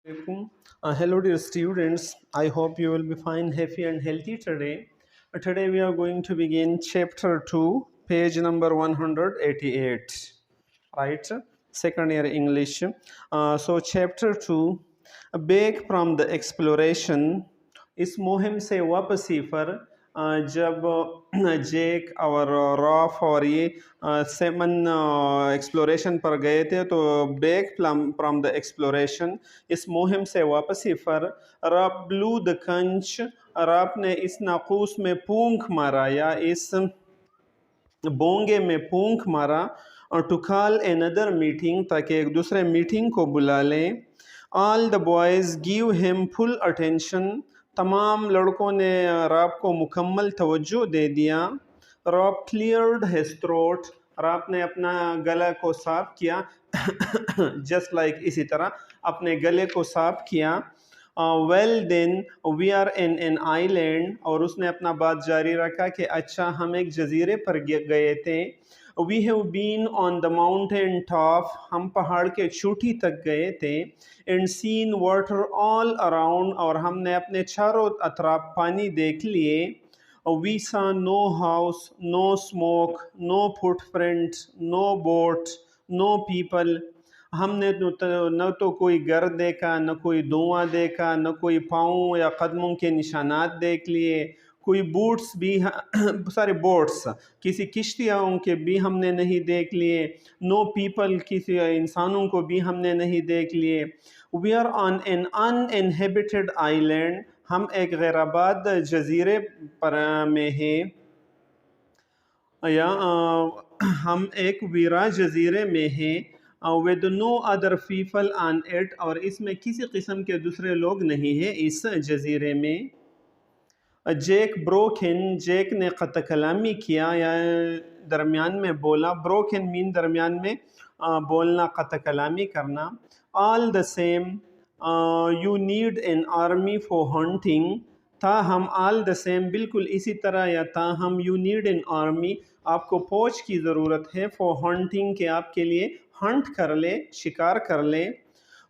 Alaikum. Hello, dear students. I hope you will be fine, happy, and healthy today. Today, we are going to begin chapter 2, page number 188. Right? Second year English. So, chapter 2, Back from the Exploration. इस मुहिम से वापसी पर जब जेक और rough और ये semen exploration पर गए थे तो बैक फ्रॉम द एक्सप्लोरेशन इस मुहिम से वापसी पर रब ब्लू द कंच रब ने इस नाकूस में पूंख मारा या इस बोंगे में पूंख मारा और टू कॉल अनदर मीटिंग ताकि एक दूसरे मीटिंग को बुला लें all the boys give him full attention तमाम लड़कों ने रॉब को मुकम्मल तवज्जो दे दिया Rob cleared his throat Rob ने अपना गला को साफ किया जस्ट लाइक इसी तरह अपने गले को साफ किया well then we are in an island और उसने अपना बात जारी रखा कि अच्छा हम एक जजीरे पर गए थे we have been on the mountain top हम पहाड़ के चोटी तक गए थे and seen water all around और हमने अपने चारों अतराफ पानी देख लिए we saw no house no smoke no footprint no boat no people हमने न तो कोई घर देखा न कोई धुआं देखा न कोई पाँव या कदमों के निशानात देख लिए कोई बूट्स भी सारे बोट्स किसी किश्तियों के भी हमने नहीं देख लिए नो पीपल किसी इंसानों को भी हमने नहीं देख लिए we are on an uninhabited island हम एक गैराबाद जजीरे पर में हैं या हम एक वीरा जजीरे में हैं with no other people on it और इसमें किसी किस्म के दूसरे लोग नहीं हैं इस जजीरे में जेक ब्रोकन जेक ने क़त कलामी किया या दरमियान में बोला ब्रोकन मीन दरमियान में बोलना क़त कलामी करना all the same you need an army for hunting ताहम ऑल द सेम बिल्कुल इसी तरह या ताहम यू नीड एन आर्मी आपको फौज की ज़रूरत है फॉर हंटिंग के आपके लिए हंट कर ले शिकार कर ले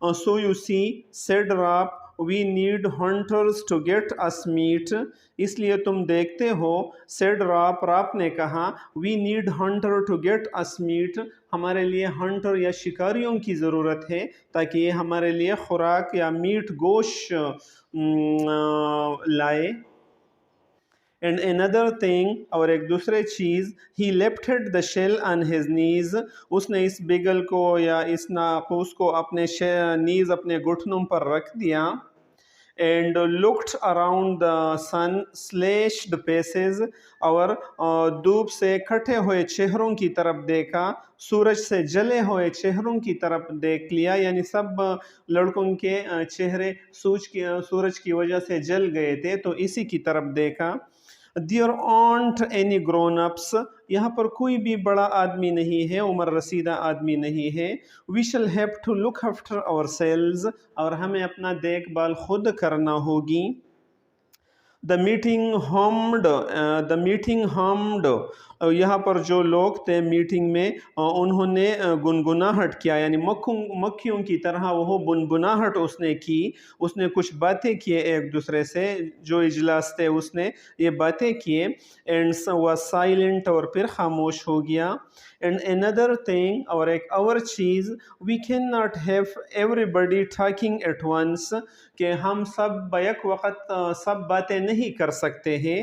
so you see said Rob we need hunters to get us meat इसलिए तुम देखते हो सेड रॉप ने कहा we need hunter to get us meat हमारे लिए हंटर या शिकारियों की ज़रूरत है ताकि ये हमारे लिए खुराक या मीट गोश्त लाए एंड अनदर थिंग और एक दूसरे चीज़ ही lifted the shell on his knees उसने इस बिगल को या इस नाखूस को अपने नीज़ अपने घुटनों पर रख दिया and looked around the sun slashed faces और धूप से कटे हुए चेहरों की तरफ देखा सूरज से जले हुए चेहरों की तरफ देख लिया यानी सब लड़कों के चेहरे सूरज की वजह से जल गए थे तो इसी की तरफ देखा there aren't any grown ups यहाँ पर कोई भी बड़ा आदमी नहीं है उम्र रसीदा आदमी नहीं है we shall have to look after ourselves और हमें अपना देखभाल खुद करना होगी द मीटिंग हमड यहाँ पर जो लोग थे मीटिंग में उन्होंने गुनगुनाहट किया यानी मक्खियों की तरह वो बुनबुनाहट उसने की उसने कुछ बातें किए एक दूसरे से जो इजलास थे उसने ये बातें किए एंड वह साइलेंट और फिर खामोश हो गया एंड अनदर थिंग और एक और चीज़ we can not have everybody talking at once कि हम सब बैक वक़्त सब बातें नहीं कर सकते हैं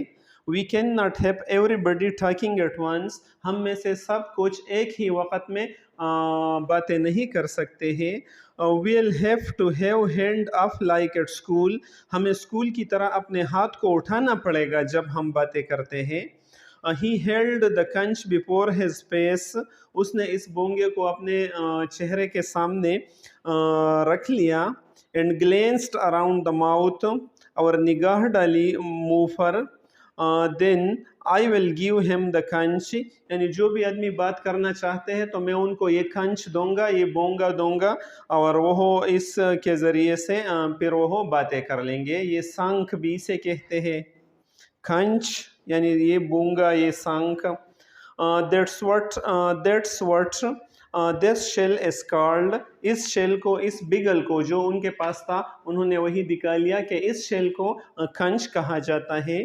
we can not have everybody talking at once हम में से सब कुछ एक ही वक़्त में बातें नहीं कर सकते हैं we'll have to have hand off like at school हमें स्कूल की तरह अपने हाथ को उठाना पड़ेगा जब हम बातें करते हैं he held the conch before his face उसने इस बोंगे को अपने चेहरे के सामने रख लिया and glanced around the mouth और निगाह डाली मुंह पर then I will give him the conch यानी जो भी आदमी बात करना चाहते हैं तो मैं उनको ये कंच दूंगा ये बोंगा दूंगा और वो इस के ज़रिए से फिर वो बातें कर लेंगे ये सांख भी से कहते हैं कंच यानी ये बोंगा ये सांख that's what this shell is called, इस शेल को, इस बिगल को जो उनके पास था उन्होंने वही दिखा लिया कि इस शेल को कंच कहा जाता है।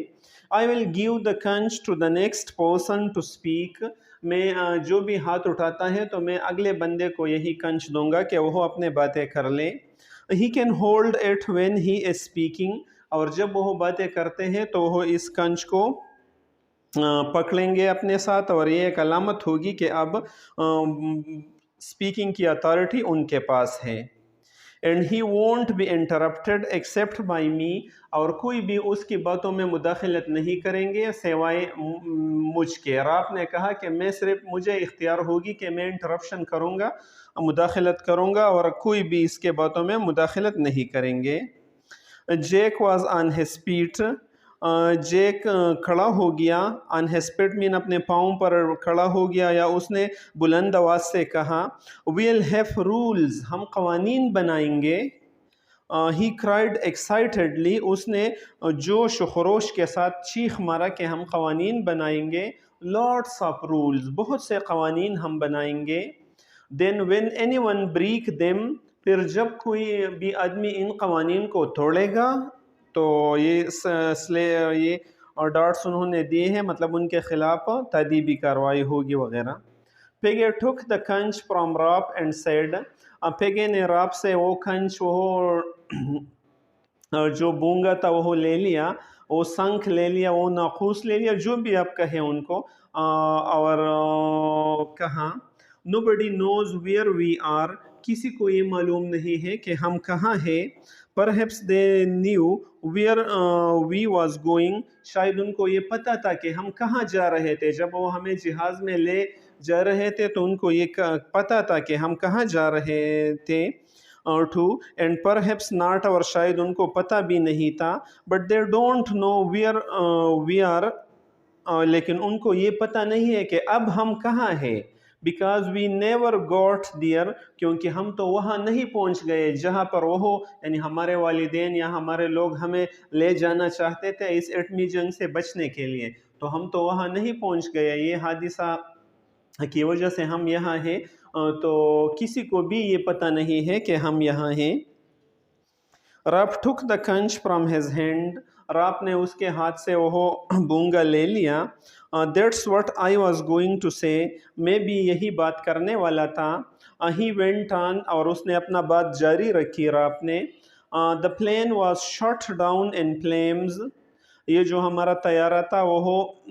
I will give the conch to the next person to speak, मैं जो भी हाथ उठाता है तो मैं अगले बंदे को यही कंच दूंगा कि वो अपने बातें कर ले। He can hold it when he is speaking, और जब वो बातें करते हैं तो वो इस कंच को पकड़ेंगे अपने साथ, और ये एक अलामत होगी कि अब स्पीकिंग की अथॉरिटी उनके पास है। And he won't be interrupted except by me, और कोई भी उसकी बातों में मुदाखलत नहीं करेंगे सिवाय मुझ के। और आपने कहा कि मैं सिर्फ, मुझे इख्तियार होगी कि मैं इंटरप्शन करूँगा, मुदाखलत करूँगा, और कोई भी इसके बातों में मुदाखलत नहीं करेंगे। Jack was on his feet, Jack खड़ा हो गया, ऑन हिज फीट मीन अपने पाँव पर खड़ा हो गया, या उसने बुलंद आवाज़ से कहा, वील हैव रूल्स, हम कवानीन बनाएंगे। ही क्राइड एक्साइटेडली, उसने जोश खरोश के साथ चीख मारा कि हम कवानीन बनाएंगे। लॉट्स ऑफ रूल्स, बहुत से कवानीन हम बनाएंगे। Then when anyone break them, फिर जब कोई भी आदमी इन कवानीन को तोड़ेगा, तो ये डार्ट्स उन्होंने दिए हैं, मतलब उनके खिलाफ तादीबी कार्रवाई होगी वगैरह। Paige took the conch from राप and said, Paige ने राप से वो कंच, वो जो बूंगा था वो ले लिया, वो शंख ले लिया, वो नाखूस ले लिया, जो भी आप कहें उनको, और कहा, nobody knows where we are, किसी को ये मालूम नहीं है कि हम कहाँ हैं। Perhaps they knew where we was going, शायद उनको ये पता था कि हम कहाँ जा रहे थे। जब वो हमें जहाज़ में ले जा रहे थे तो उनको ये पता था कि हम कहाँ जा रहे थे। टू एंड परहैप्स नॉट, और शायद उनको पता भी नहीं था। But they don't know where we are, लेकिन उनको ये पता नहीं है कि अब हम कहाँ हैं। बिकॉज वी नेवर गॉट दियर, क्योंकि हम तो वहाँ नहीं पहुँच गए जहाँ पर वो, यानी हमारे वालिदैन या हमारे लोग हमें ले जाना चाहते थे इस एटमी जंग से बचने के लिए, तो हम तो वहाँ नहीं पहुँच गए। ये हादिसा की वजह से हम यहाँ हैं, तो किसी को भी ये पता नहीं है कि हम यहाँ हैं। Ralph took the conch from his hand, Ralph ने उसके हाथ से वो बूंगा ले लिया। That's what I was going to say, मैं भी यही बात करने वाला था। ही वेंट ऑन, और उसने अपना बात जारी रखी राप ने। The plane was shot down in flames, ये जो हमारा तैयारा था वो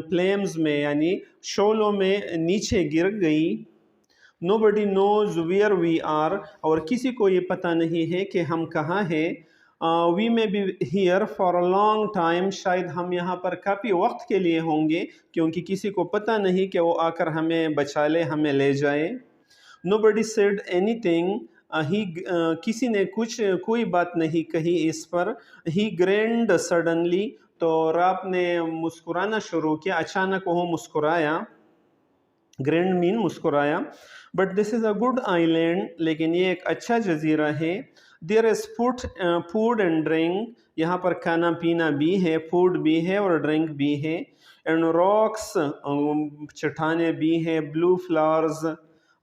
फ्लेम्स में, यानी शोलों में नीचे गिर गई। Nobody knows where we are, और किसी को ये पता नहीं है कि हम कहाँ हैं। We may be here for a long time, शायद हम यहाँ पर काफ़ी वक्त के लिए होंगे, क्योंकि किसी को पता नहीं कि वो आकर हमें बचा ले, हमें ले जाए। नोबडी सेड एनीथिंग, ही किसी ने कोई बात नहीं कही इस पर। ही ग्रेंड सडनली, तो राप ने मुस्कुराना शुरू किया, अचानक वो मुस्कुराया। ग्रैंड मीन मुस्कुराया। But this is a good island, लेकिन ये एक अच्छा जजीरा है। There is food and drink, यहाँ पर खाना पीना भी है, फूड भी है और ड्रिंक भी है। एंड रॉक्स, चट्टाने भी हैं। ब्लू फ्लावर्स,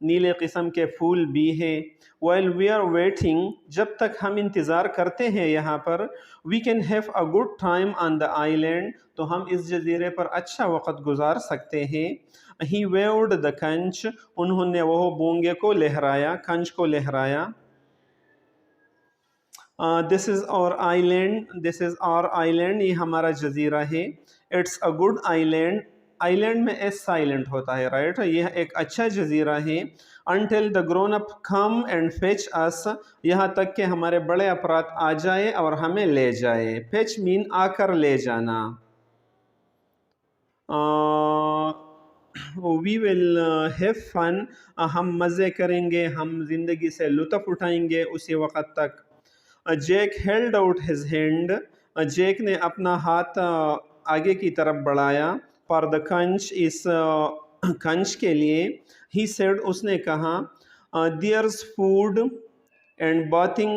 नीले किस्म के फूल भी हैं। वाइल वी आर वेटिंग, जब तक हम इंतज़ार करते हैं यहाँ पर, we can have a good time on the island, तो हम इस जजीरे पर अच्छा वक्त गुजार सकते हैं। ही वेव्ड द कंच, उन्होंने वह बूंगे को लहराया, कंच को लहराया। This is our island, this is our island, ये हमारा जजीरा है। It's a good island, island में एस साइलेंट होता है, राइट। यह एक अच्छा जजीरा है। Until the grown up come and fetch us, यहाँ तक कि हमारे बड़े अफराद आ जाए और हमें ले जाए। फेच मीन आकर ले जाना। वी विल हैव फन, हम मज़े करेंगे, हम ज़िंदगी से लुत्फ़ उठाएंगे उसी वक़्त तक। Jack held out his hand, जैक ने अपना हाथ आगे की तरफ बढ़ाया। फॉर द कंच, इस कंच के लिए। ही सेड, उसने कहा, there's food and bathing,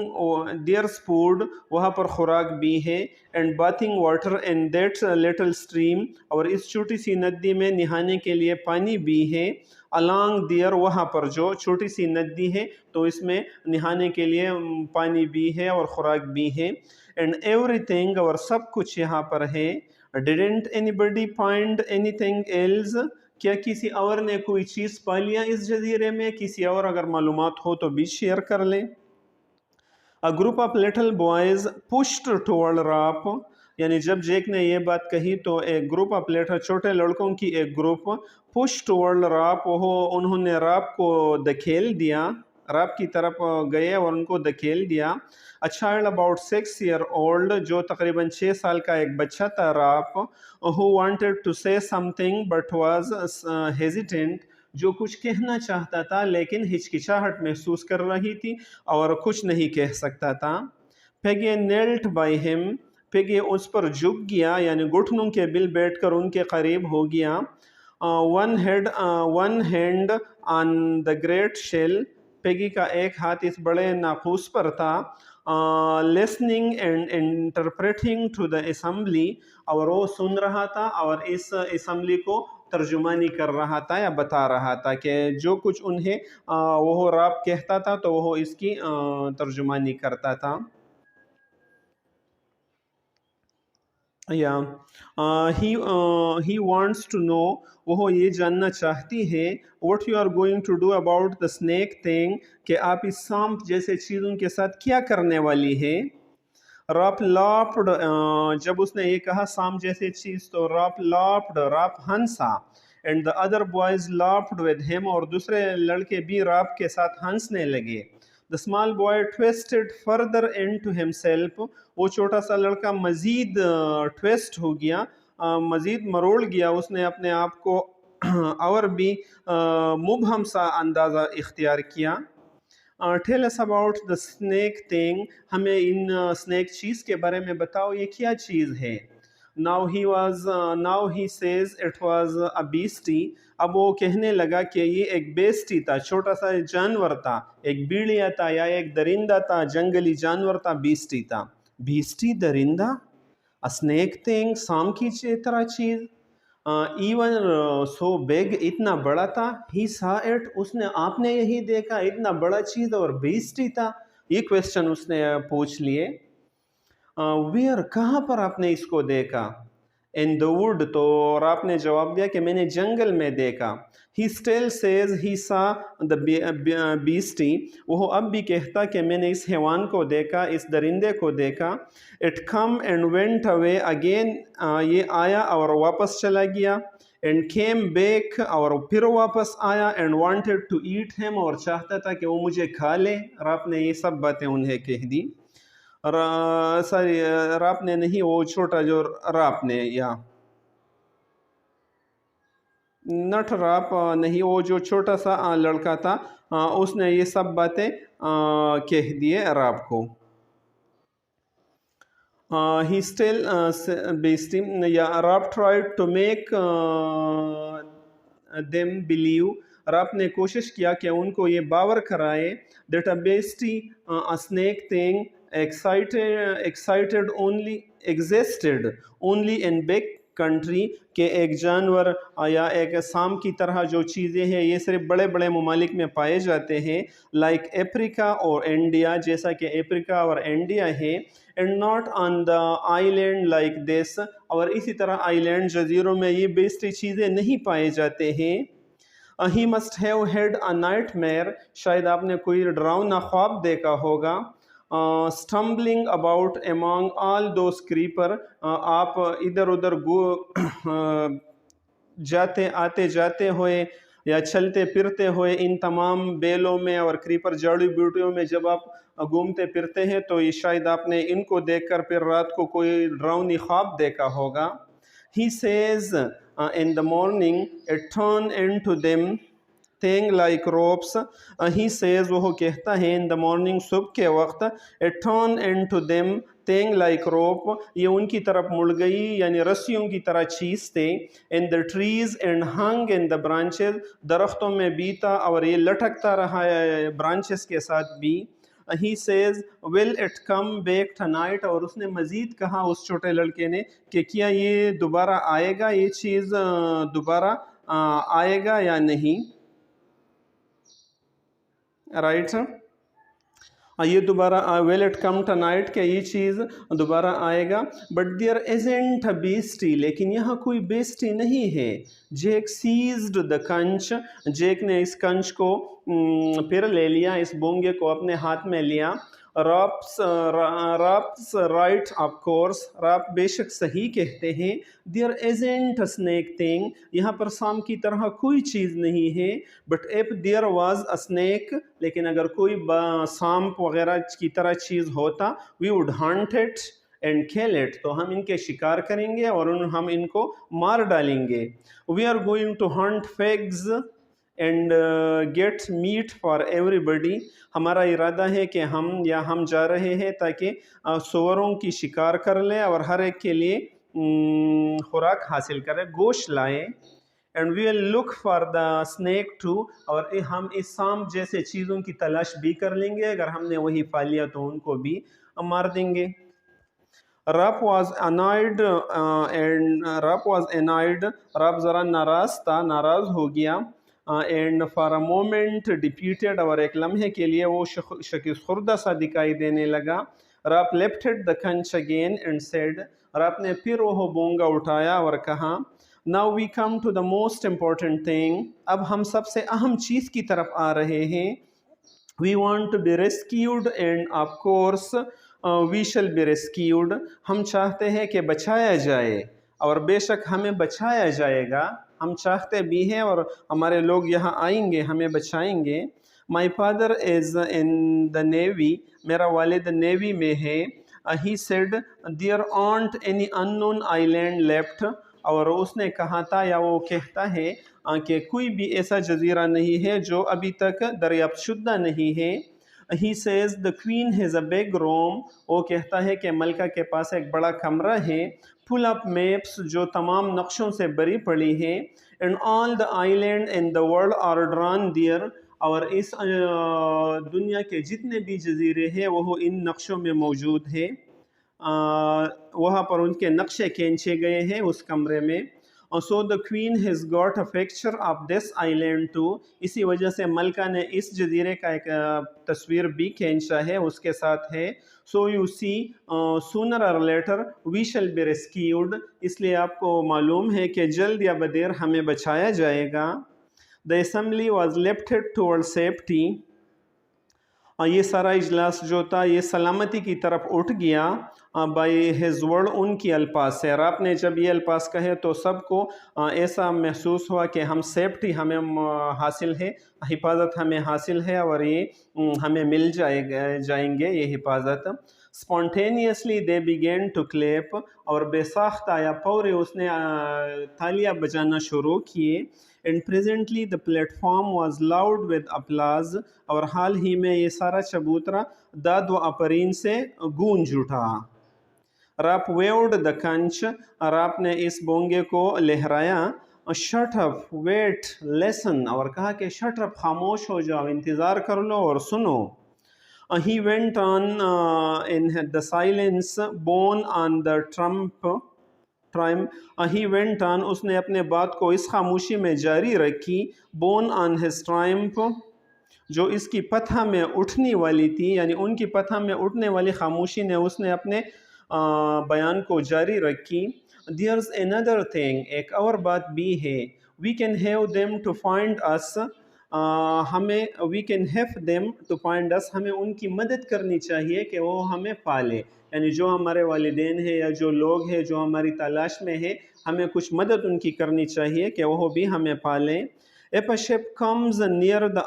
there's food, वहाँ पर खुराक भी है। And bathing water and that little stream, और इस छोटी सी नदी में नहाने के लिए पानी भी है। अलॉन्ग दियर, वहाँ पर जो छोटी सी नदी है तो इसमें नहाने के लिए पानी भी है और खुराक भी है। एंड एवरीथिंग, और सब कुछ यहाँ पर है। Didn't anybody find anything else, क्या किसी और ने कोई चीज़ पा लिया इस जजीरे में? किसी और अगर मालूमात हो तो भी शेयर कर लें। A group of little boys pushed toward Ralph, यानी जब जेक ने ये बात कही तो एक ग्रुप ऑफ लिटिल, छोटे लड़कों की एक ग्रुप, पुश टुवर्ड राप, वो उन्होंने राप को धकेल दिया, राप की तरफ गए और उनको धकेल दिया। A child about 6 year old, जो तकरीबन 6 साल का एक बच्चा था Ralph, who wanted to say something but was hesitant, जो कुछ कहना चाहता था लेकिन हिचकिचाहट महसूस कर रही थी और कुछ नहीं कह सकता था। Paige knelt by him, Paige उस पर झुक गया, यानी घुटनों के बिल बैठकर उनके करीब हो गया। One hand on the great shell, Piggy का एक हाथ इस बड़े नाखूस पर था। Listening and interpreting to the assembly, और वो सुन रहा था और इस असेंबली को तर्जुमानी कर रहा था या बता रहा था कि जो कुछ उन्हें वो राप कहता था तो वो इसकी तर्जुमानी करता था। या ही वांट्स टू नो, वो ये जानना चाहती है, what you are going to do about the snake thing, कि आप इस सांप जैसे चीज़ों के साथ क्या करने वाली है। राप लाफ्ड, जब उसने ये कहा सांप जैसे चीज़ तो राप लाफ्ड, राप हंसा। And the other boys laughed with him, और दूसरे लड़के भी राप के साथ हंसने लगे। The small boy twisted further into himself, वो छोटा सा लड़का मज़ीद ट्विस्ट हो गया, मज़ीद मरोड़ गया उसने अपने आप को और भी मुबहम सा अंदाज़ा इख्तियार किया। Tell us about the snake thing, हमें इन स्नेक चीज़ के बारे में बताओ, ये क्या चीज़ है। Now he says it was a Beastie, अब वो कहने लगा कि ये एक बेस्टी था, छोटा सा जानवर था, एक बीड़िया था या एक दरिंदा था, जंगली जानवर था, बीस्टी था। बीस्टी, दरिंदा, अ स्नेक थिंग, सांप की तरह चीज़। इवन सो बिग, इतना बड़ा था। ही सा इट, उसने, आपने यही देखा, इतना बड़ा चीज़ और बेस्टी था। ये क्वेश्चन उसने पूछ लिए। वेयर, कहाँ पर आपने इसको देखा। इन द वुड, तो और आपने जवाब दिया कि मैंने जंगल में देखा। ही स्टिल सेज ही सा द बीस्टी, वो अब भी कहता कि मैंने इस हैवान को देखा, इस दरिंदे को देखा। It come and went away again, ये आया और वापस चला गया। एंड केम बैक, और फिर वापस आया। And wanted to eat him, और चाहता था कि वो मुझे खा ले। और आपने ये सब बातें उन्हें कह दी। सॉरी, राप ने नहीं, वो छोटा जो राप ने, या नट राप नहीं, वो जो छोटा सा लड़का था, उसने ये सब बातें कह दिए राप को। ही स्टिल बेस्टी, या Ralph tried to make them believe, Ralph ने कोशिश किया कि उनको ये बावर कराए, that a beastie, a snake thing excited only existed only in big country, के एक जानवर या एक सांप की तरह जो चीज़ें हैं ये सिर्फ बड़े बड़े ममालिक में पाए जाते हैं, लाइक अफ्रीका और इंडिया, जैसा कि अफ्रीका और इंडिया है। And not on the island like this, और इसी तरह आइलैंड जजीरों में ये बेस्टी चीज़ें नहीं पाए जाते हैं। He must have had a night mayor, शायद आपने कोई डरावना ख्वाब देखा होगा। Stumbling about among all those creeper, आप इधर उधर जाते आते जाते हुए या चलते फिरते हुए इन तमाम बेलों में और क्रीपर जड़ी बूटियों में जब आप घूमते फिरते हैं तो ये शायद आपने इनको देखकर फिर रात को कोई डरावनी ख्वाब देखा होगा। He says in the morning it turn into them thing like ropes, he says, वो कहता है, इन द मॉर्निंग, सुबह के वक्त, it turn into them thing like rope, ये उनकी तरफ मुड़ गई, यानी रस्सियों की तरह चीज थे। In the trees and hung in the branches, दरख्तों में बीता और ये लटकता रहा है ब्रांचेस के साथ भी। He says will it come back tonight, और उसने मज़ीद कहा उस छोटे लड़के ने कि क्या ये दोबारा आएगा, ये चीज़ दोबारा आएगा या नहीं। राइट। ये दोबारा विल इट कम टनाइट, क्या ये चीज़ दोबारा आएगा। But there isn't a beastie, लेकिन यहाँ कोई बेस्टी नहीं है। जेक सीज्ड द कंच, जेक ने इस कंच को फिर ले लिया, इस बोंगे को अपने हाथ में लिया। Ralph's right of course, Ralph बेशक सही कहते हैं। There isn't a snake thing, यहाँ पर सांप की तरह कोई चीज़ नहीं है। But if there was a snake, लेकिन अगर कोई सांप वगैरह की तरह चीज़ होता, we would hunt it and kill it, तो हम इनके शिकार करेंगे और हम इनको मार डालेंगे। We are going to hunt pigs and get meat for everybody, हमारा इरादा है कि हम जा रहे हैं ताकि सूअरों की शिकार कर लें और हर एक के लिए खुराक हासिल करें, गोश्त लाएं। And we will look for the snake too, और हम इस सांप जैसे चीज़ों की तलाश भी कर लेंगे, अगर हमने वही पा लिया तो उनको भी मार देंगे। रब वॉज अनाइड रब ज़रा नाराज़ था, नाराज़ हो गया। एंड फॉर अ मोमेंट डिपीटेड, और एक लम्हे के लिए वो शकीस खुर्दा सा दिखाई देने लगा। Rob lifted the conch again and said, Rob ने फिर वो बोंगा उठाया और कहा, now we come to the most important thing, अब हम सबसे अहम चीज़ की तरफ आ रहे हैं। We want to be rescued and of course we shall be rescued, हम चाहते हैं कि बचाया जाए और बेशक हमें बचाया जाएगा। हम चाहते भी हैं और हमारे लोग यहाँ आएंगे, हमें बचाएंगे। My father is in the navy, मेरा वालिद नेवी में है। He said there aren't any unknown island left, और उसने कहा था या वो कहता है कि कोई भी ऐसा जजीरा नहीं है जो अभी तक दरियाफ्त शुदा नहीं है। He says the queen has a big room, वो कहता है कि मलका के पास एक बड़ा कमरा है। फुल ऑफ मैप्स, जो तमाम नक्शों से भरी पड़ी है। And all the island in the world are drawn there, और इस दुनिया के जितने भी जजीरे हैं वो इन नक्शों में मौजूद है। वहाँ पर उनके नक्शे खींचे गए हैं उस कमरे में। So the queen has got a picture of this island too, इसी वजह से मलका ने इस जजीरे का एक तस्वीर भी खींचा है, उसके साथ है। So you see sooner or later we shall be rescued, इसलिए आपको मालूम है कि जल्द या बदेर हमें बचाया जाएगा। The assembly was lifted toward safety, ये सारा इजलास जो था ये सलामती की तरफ उठ गया। बाय हिज वर्ड, उनकी अल्फाज से। और आपने जब ये अल्फाज कहे तो सबको ऐसा महसूस हुआ कि हम सेफ्टी हमें हासिल है, हिफाजत हमें हासिल है और ये हमें मिल जाएंगे ये हिफाजत। Spontaneously they began to clap, और बेसाख्ता या फौरी उसने तालियां बजाना शुरू किए। And presently the platform was loud with applause, और हाल ही में ये सारा चबूतरा दाद व अपरीन से गूंज उठा। राप वेव्ड द कंच, राप ने इस बोंगे को लहराया। शट अप वेट लेसन, और कहा कि शट अप खामोश हो जाओ, इंतज़ार कर लो और सुनो। He went on in the silence, borne on the trump. He went on, उसने अपने बात को इस खामोशी में जारी रखी। बोन ऑन हिज ट्रायम्फ, जो इसकी पथा में उठने वाली थी, यानी उनकी पथा में उठने वाली खामोशी ने उसने अपने बयान को जारी रखी। देयर्स अनदर थिंग, एक और बात भी है। We can have them to find us, हमें we can have them to find us, हमें उनकी मदद करनी चाहिए कि वो हमें पाले, यानी जो हमारे वालिदैन हैं या जो लोग हैं जो हमारी तलाश में है, हमें कुछ मदद उनकी करनी चाहिए कि वो भी हमें पालें। If a ship comes near the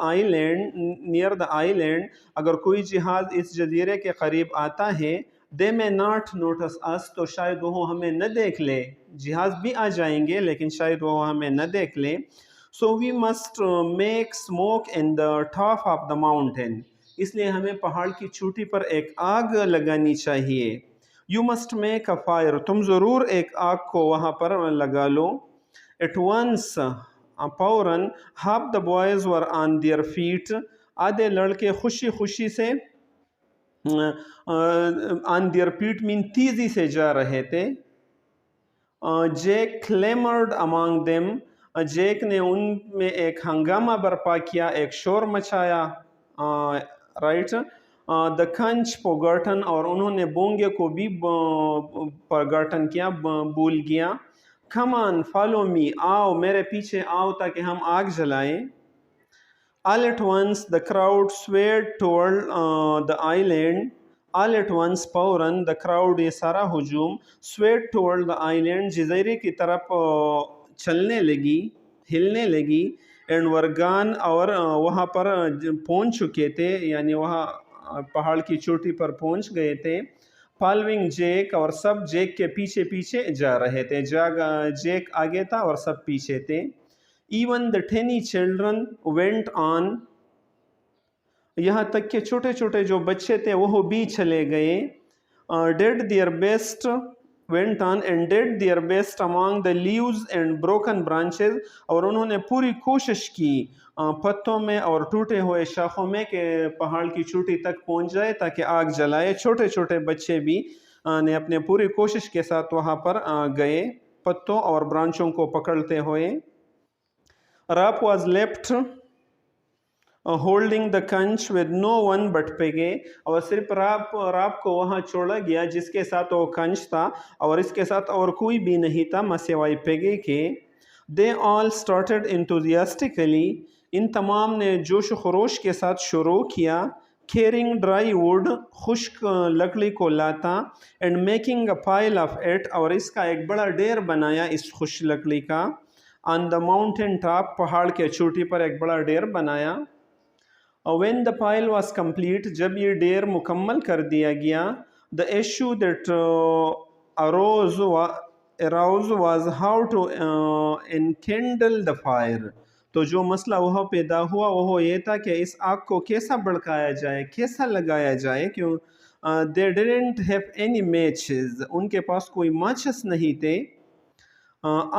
island, अगर कोई जहाज़ इस जजीरे के करीब आता है, they may not notice us, तो शायद वो हमें न देख ले। जहाज़ भी आ जाएंगे लेकिन शायद वो हमें न देख ले। So we must make smoke in the top of the mountain, इसलिए हमें पहाड़ की चोटी पर एक आग लगानी चाहिए। You must make a fire, तुम ज़रूर एक आग को वहाँ पर लगा लो। At once, फौरन, half the boys were on their feet, आधे लड़के खुशी खुशी से on their feet मीन तेज़ी से जा रहे थे। Jake clamored among them, जेक ने उनमें एक हंगामा बर्पा किया, एक शोर मचाया। رائٹ دا کنچ پوگرٹن، اور انہوں نے بونگے کو بھی پرگرٹن کیا، بھول گیا. کم آن فالو می، آؤ میرے پیچھے آؤ تاکہ ہم آگ جلائیں. All at once the crowd swayed toward the island. All at once فوراً the crowd یہ سارا ہجوم swayed toward the island جزیرے کی طرف چلنے لگی، ہلنے لگی. اینڈ ورگان، اور وہاں پر پہنچ چکے تھے، یعنی وہاں پہاڑ کی چوٹی پر پہنچ گئے تھے. فالوئنگ جیک، اور سب جیک کے پیچھے پیچھے جا رہے تھے. جیک آگے تھا اور سب پیچھے تھے. Even the tiny children went on، یہاں تک کہ چھوٹے چھوٹے جو بچے تھے وہ بھی چلے گئے. did their best went on and did their best among the leaves and broken branches، اور انہوں نے پوری کوشش کی پتوں میں اور ٹوٹے ہوئے شاخوں میں کہ پہاڑ کی چوٹی تک پہنچ جائے تاکہ آگ جلائے. چھوٹے چھوٹے بچے بھی نے اپنے پوری کوشش کے ساتھ وہاں پر گئے پتوں اور برانچوں کو پکڑتے ہوئے. Rap was left holding the conch with no one but Peggy، اور صرف راپ کو وہاں چھوڑا گیا جس کے ساتھ وہ کنچ تھا، اور اس کے ساتھ اور کوئی بھی نہیں تھا مسیوائے پیگے کے. They all started enthusiastically، ان تمام نے جوش و خروش کے ساتھ شروع کیا. Carrying dry wood، خشک لکڑی کو لاتا. And making a pile of it، اور اس کا ایک بڑا ڈھیر بنایا اس خشک لکڑی کا. On the mountain top، پہاڑ کے چوٹی پر ایک بڑا ڈھیر بنایا. When the pile was complete، جب یہ ڈھیر مکمل کر دیا گیا. The issue that arose was how to enkindle the fire، تو جو مسئلہ وہ پیدا ہوا وہ یہ تھا کہ اس آگ کو کیسا بھڑکایا جائے، کیسا لگایا جائے. کیوں they didn't have any matches، ان کے پاس کوئی ماچس نہیں تھے.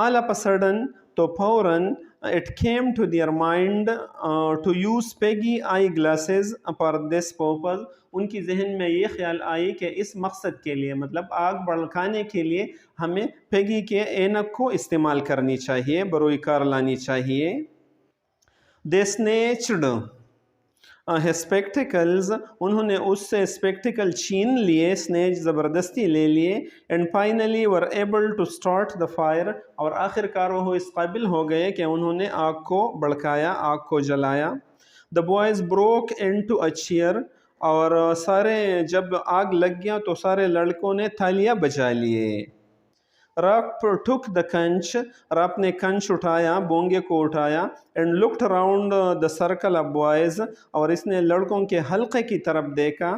all of a sudden، تو فوراً it came to their mind to use Peggy eye glasses for this purpose، ان کی ذہن میں یہ خیال آئی کہ اس مقصد کے لیے، مطلب آگ بھڑکانے کے لیے ہمیں پیگی کے اینک کو استعمال کرنی چاہیے، بروئی کار لانی چاہیے. they snatched spectacles، انہوں نے اس سے اسپیکٹیکل چھین لیے، سنیچ زبردستی لے لیے. And finally were able to start the fire، اور آخر کار وہ اس قابل ہو گئے کہ انہوں نے آگ کو بھڑکایا، آگ کو جلایا. the boys broke into a cheer، اور سارے جب آگ لگ گیا تو سارے لڑکوں نے تھالیاں بجا لیے. Rap took the conch، rap نے کنچ اٹھایا، بونگے کو اٹھایا. and looked around the circle of boys، اور اس نے لڑکوں کے حلقے کی طرف دیکھا.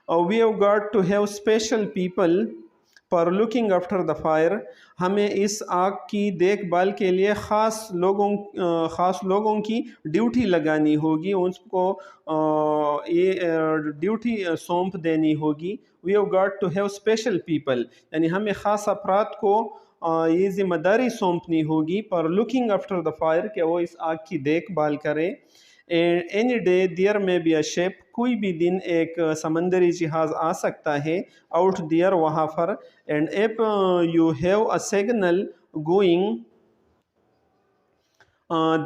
we have got to have special people for looking after the fire، ہمیں اس آگ کی دیکھ بھال کے لیے خاص لوگوں کی ڈیوٹی لگانی ہوگی، اس کو یہ ڈیوٹی سونپ دینی ہوگی. we have got to have special people، یعنی ہمیں خاص افراد کو یہ ذمہ داری سونپنی ہوگی پر looking after the fire، کہ وہ اس آگ کی دیکھ بھال کرے. any day there may be a ship، کوئی بھی دن ایک سمندری جہاز آ سکتا ہے. out there، وہاں پر. and if you have a signal going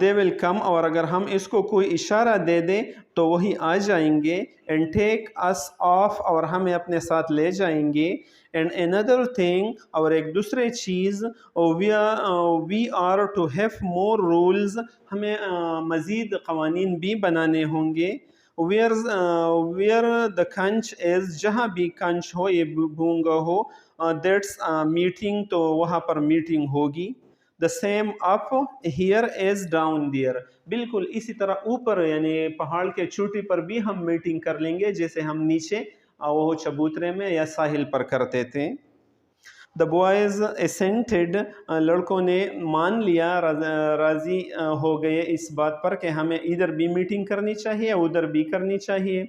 they will come، اور اگر ہم اس کو کوئی اشارہ دے دیں تو وہی آ جائیں گے. and take us off، اور ہمیں اپنے ساتھ لے جائیں گے. and another thing، اور ایک دوسرے چیز we are to have more rules، ہمیں مزید قوانین بھی بنانے ہوں گے. where the conch is، جہاں بھی کنچ ہو، یہ بونگا ہو. that's meeting، تو وہاں پر میٹنگ ہوگی. the same up here as down there، بالکل اسی طرح اوپر یعنی پہاڑ کے چوٹی پر بھی ہم میٹنگ کر لیں گے جیسے ہم نیچے وہ چبوترے میں یا ساحل پر کرتے تھے. the boys assented، لڑکوں نے مان لیا، راضی ہو گئے اس بات پر کہ ہمیں ادھر بھی میٹنگ کرنی چاہیے، ادھر بھی کرنی چاہیے.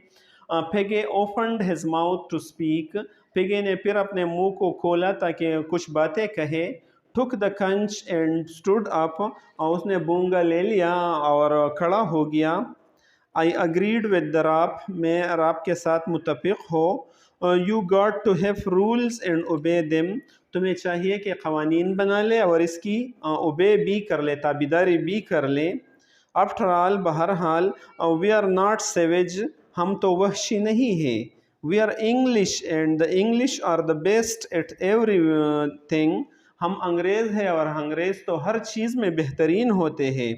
Peggy opened his mouth to speak، پیگے نے پھر اپنے منہ کو کھولا تاکہ کچھ باتیں کہے. took the conch and stood up، اور اس نے بونگا لے لیا اور کھڑا ہو گیا. I agreed with the rap، میں راپ کے ساتھ متفق ہو. you got to have rules and obey them، تمہیں چاہیے کہ قوانین بنا لے اور اس کی obey بھی کر لے، تابعداری بھی کر لے. आफ्टर ऑल बहरहाल वी आर नॉट सेवेज, हम तो वहशी नहीं है। We are English and the English are the best at everything, हम अंग्रेज़ हैं और अंग्रेज़ तो हर चीज़ में बेहतरीन होते हैं।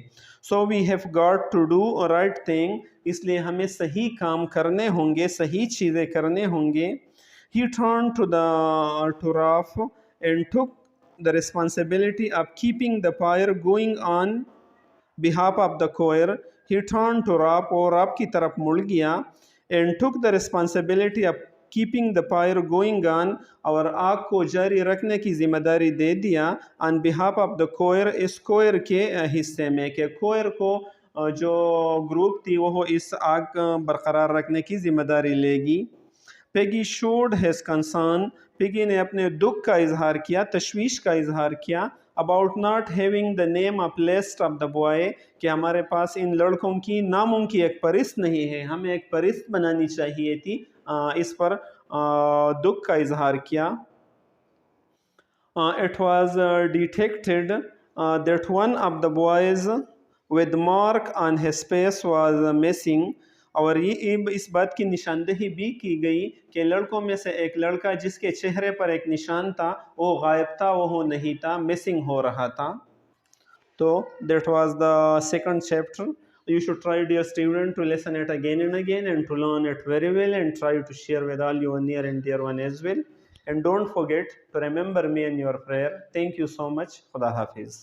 So we have got to do right thing, इसलिए हमें सही काम करने होंगे, सही चीज़ें करने होंगे। He turned to the Turaf and took the responsibility of keeping the fire going on behalf of the choir. He turned to Rap और Rap की तरफ मुड़ गया and took the responsibility of keeping the fire going on और आग को जारी रखने की जिम्मेदारी दे दिया on behalf of the choir, इस choir के हिस्से में, कि choir को जो ग्रुप थी वो इस आग बरकरार रखने की जिम्मेदारी लेगी। Peggy showed has concern, Peggy ने अपने दुख का इजहार किया, तशवीश का इजहार किया about not having the name of list of the boy, कि हमारे पास इन लड़कों की नामों की एक फहरिस्त नहीं है, हमें एक फहरिस्त बनानी चाहिए थी। इस पर दुख का इजहार किया। It was detected that one of the boys with mark on his face was missing, और ये इस बात की निशानदेही भी की गई कि लड़कों में से एक लड़का जिसके चेहरे पर एक निशान था वो गायब था, वो नहीं था, मिसिंग हो रहा था। तो that was the second chapter. You should try, dear student, to listen it again and again and to learn it very well, and try to share with all your near and dear one as well. And don't forget to remember me in your prayer. Thank you so much. Khuda Hafiz.